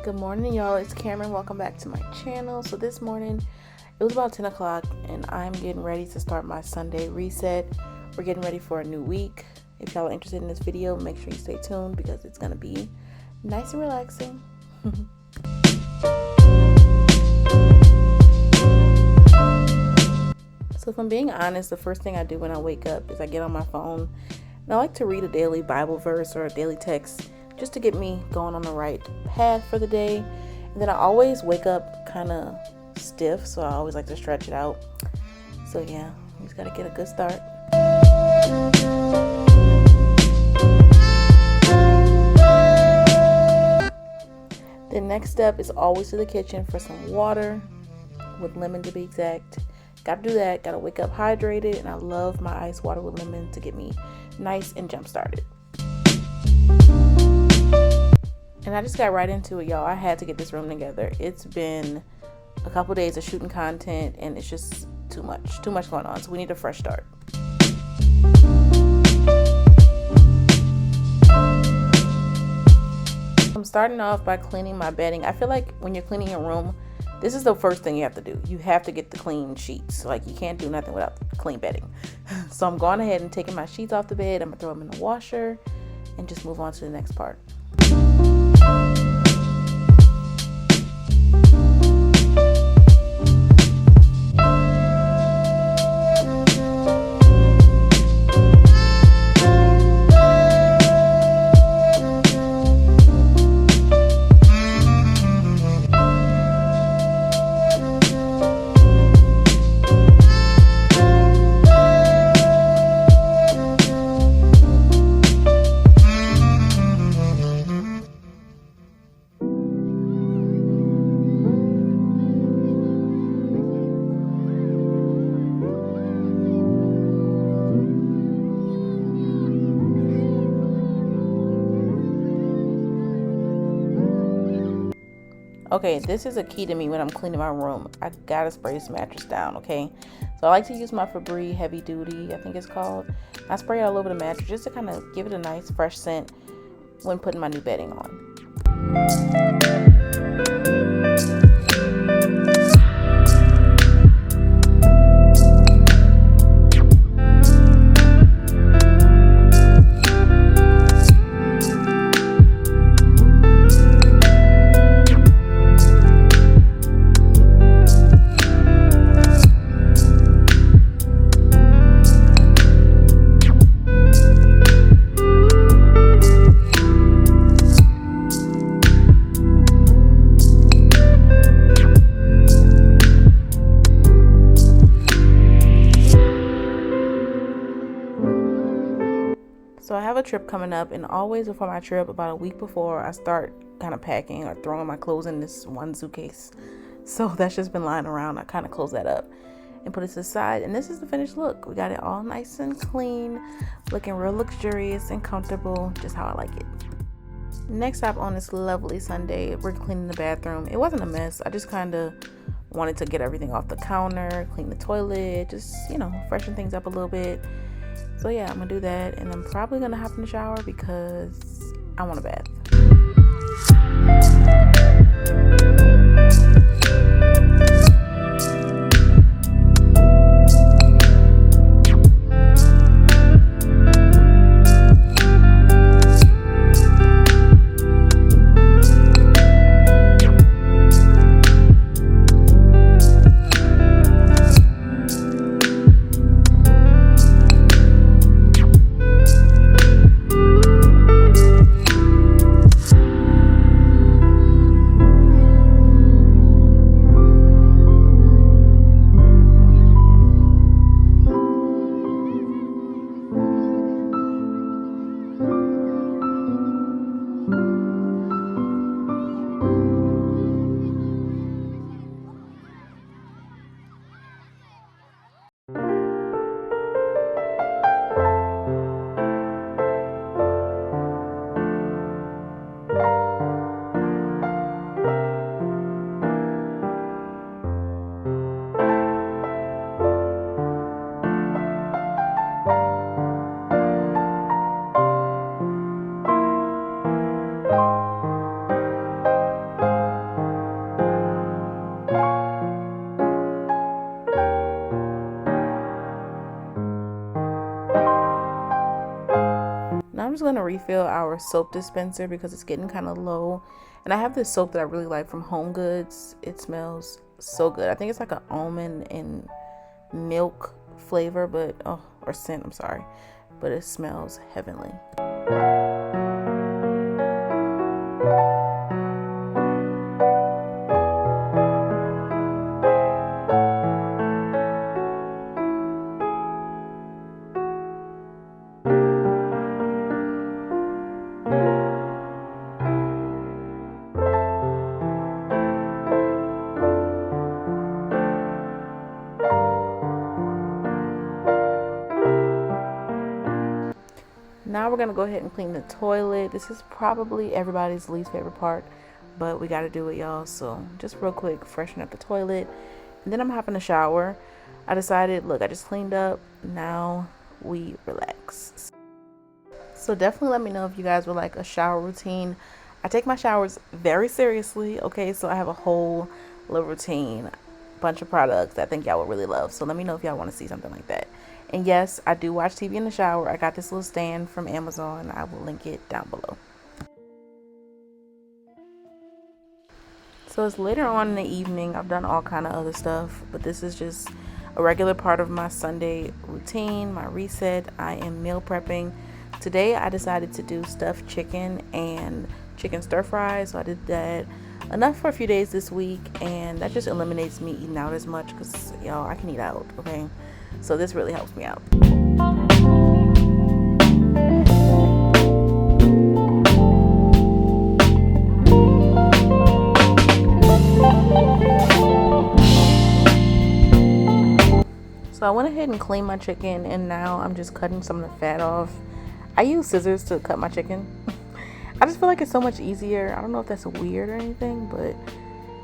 Good morning, y'all. It's Cameron. Welcome back to my channel. So this morning, it was about 10 o'clock and I'm getting ready to start my Sunday reset. We're getting ready for a new week. If y'all are interested in this video, make sure you stay tuned because it's going to be nice and relaxing. So if I'm being honest, the first thing I do when I wake up is I get on my phone and I like to read a daily Bible verse or a daily text just to get me going on the right path for the day. And then I always wake up kind of stiff, so I always like to stretch it out. So yeah, you just gotta get a good start. The next step is always to the kitchen for some water, with lemon to be exact. Gotta do that, gotta wake up hydrated, and I love my ice water with lemon to get me nice and jump started. And I just got right into it, y'all. I had to get this room together. It's been a couple days of shooting content and it's just too much going on. So we need a fresh start. I'm starting off by cleaning my bedding. I feel like when you're cleaning your room, this is the first thing you have to do. You have to get the clean sheets. Like, you can't do nothing without clean bedding. So I'm going ahead and taking my sheets off the bed. I'm gonna throw them in the washer and just move on to the next part. Okay, this is a key to me when I'm cleaning my room. I gotta spray this mattress down, okay? So I like to use my Febreze Heavy Duty, I think it's called. I spray it all over the mattress just to kind of give it a nice fresh scent when putting my new bedding on. So I have a trip coming up, and always before my trip, about a week before, I start kind of packing or throwing my clothes in this one suitcase. So that's just been lying around. I kind of close that up and put it to the side, and this is the finished look. We got it all nice and clean, looking real luxurious and comfortable, just how I like it. Next up on this lovely Sunday, we're cleaning the bathroom. It wasn't a mess. I just kind of wanted to get everything off the counter, clean the toilet, just, freshen things up a little bit. So yeah, I'm gonna do that, and I'm probably gonna hop in the shower because I want a bath. just going to refill our soap dispenser because it's getting kind of low. And I have this soap that I really like from Home Goods. It smells so good. I think it's like an almond and milk flavor, but or scent, I'm sorry. But it smells heavenly. Now we're gonna go ahead and clean the toilet. This is probably everybody's least favorite part, but we gotta do it, y'all. So just real quick, freshen up the toilet, and then I'm having a shower. I decided, look, I just cleaned up. Now we relax. So definitely let me know if you guys would like a shower routine. I take my showers very seriously, okay? So I have a whole little routine, bunch of products that I think y'all would really love. So let me know if y'all want to see something like that. And yes, I do watch TV in the shower. I got this little stand from Amazon. I will link it down below. So it's later on in the evening. I've done all kind of other stuff, but this is just a regular part of my Sunday routine, my reset. I am meal prepping. Today I decided to do stuffed chicken and chicken stir fry. So I did that enough for a few days this week, and that just eliminates me eating out as much because y'all, I can eat out, okay? So this really helps me out. So I went ahead and cleaned my chicken, and now I'm just cutting some of the fat off. I use scissors to cut my chicken. I just feel like it's so much easier. I don't know if that's weird or anything, but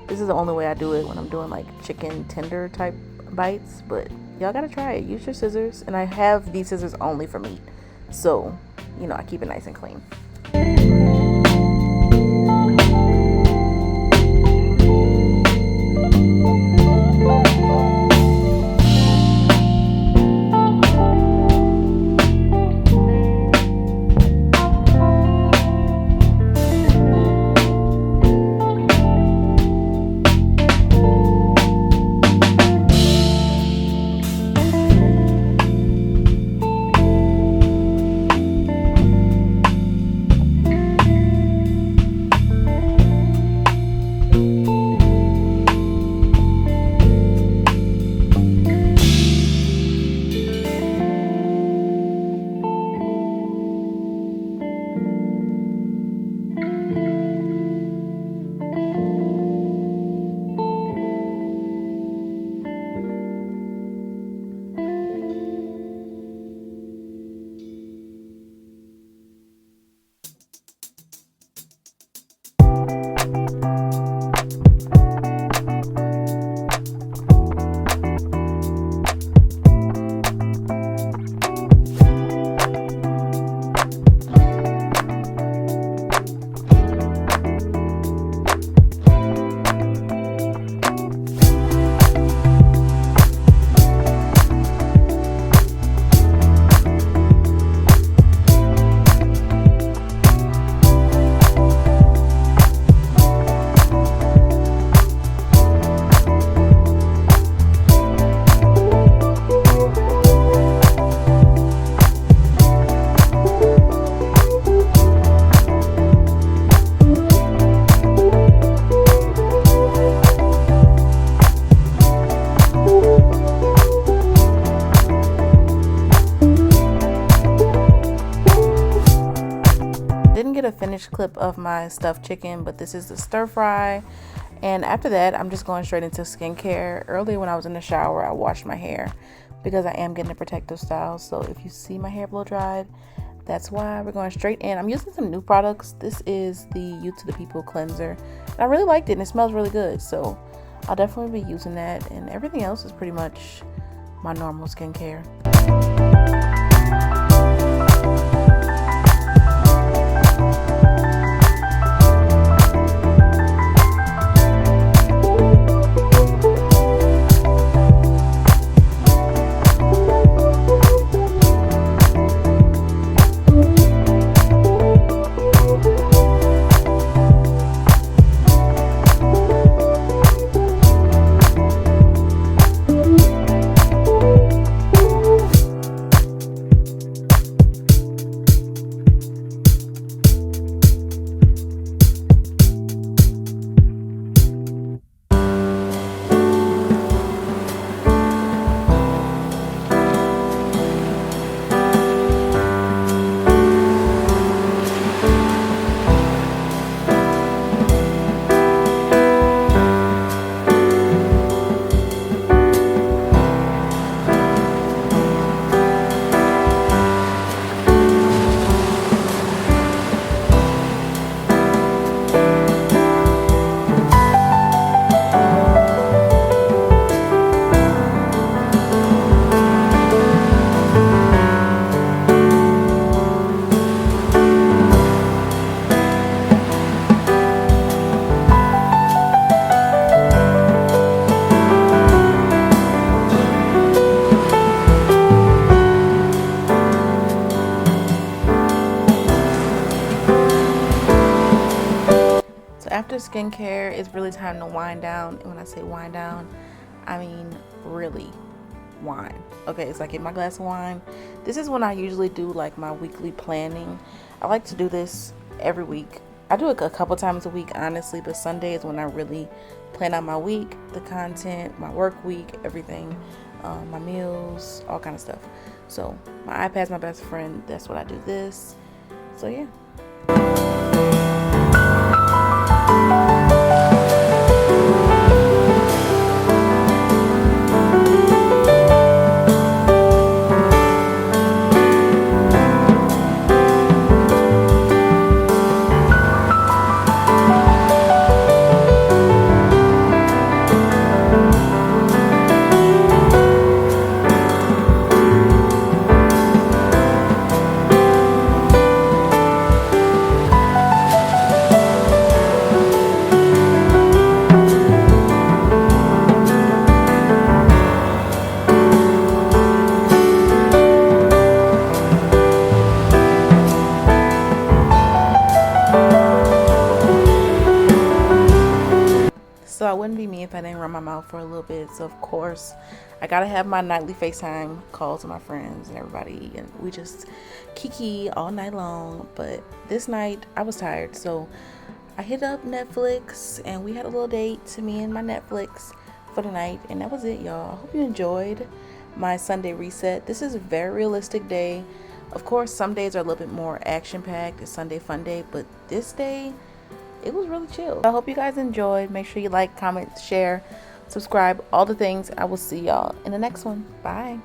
this is the only way I do it when I'm doing like chicken tender type bites. But y'all gotta try it. Use your scissors. And I have these scissors only for meat, so you know, I keep it nice and clean. A finished clip of my stuffed chicken, but this is the stir fry. And after that, I'm just going straight into skincare. Earlier when I was in the shower, I washed my hair because I am getting a protective style. So if you see my hair blow dried, that's why. We're going straight in. I'm using some new products. This is the Youth to the People cleanser, and I really liked it, and it smells really good, so I'll definitely be using that. And everything else is pretty much my normal skincare. skincare, it's really time to wind down. And when I say wind down, I mean really wine. Okay, it's like in my glass of wine. This is when I usually do like my weekly planning. I like to do this every week. I do it a couple times a week, honestly, but Sunday is when I really plan out my week, the content, my work week, everything, my meals, all kind of stuff. So my iPad's my best friend. That's what I do this. So yeah. So I wouldn't be me if I didn't run my mouth for a little bit. So of course, I gotta have my nightly FaceTime calls with my friends and everybody, and we just kiki all night long. But this night I was tired, so I hit up Netflix and we had a little date to me and my Netflix for the night, and that was it, y'all. I hope you enjoyed my Sunday reset. This is a very realistic day. Of course, some days are a little bit more action-packed. It's Sunday fun day, but this day it was really chill. I hope you guys enjoyed. Make sure you like, comment, share, subscribe, all the things. I will see y'all in the next one. Bye.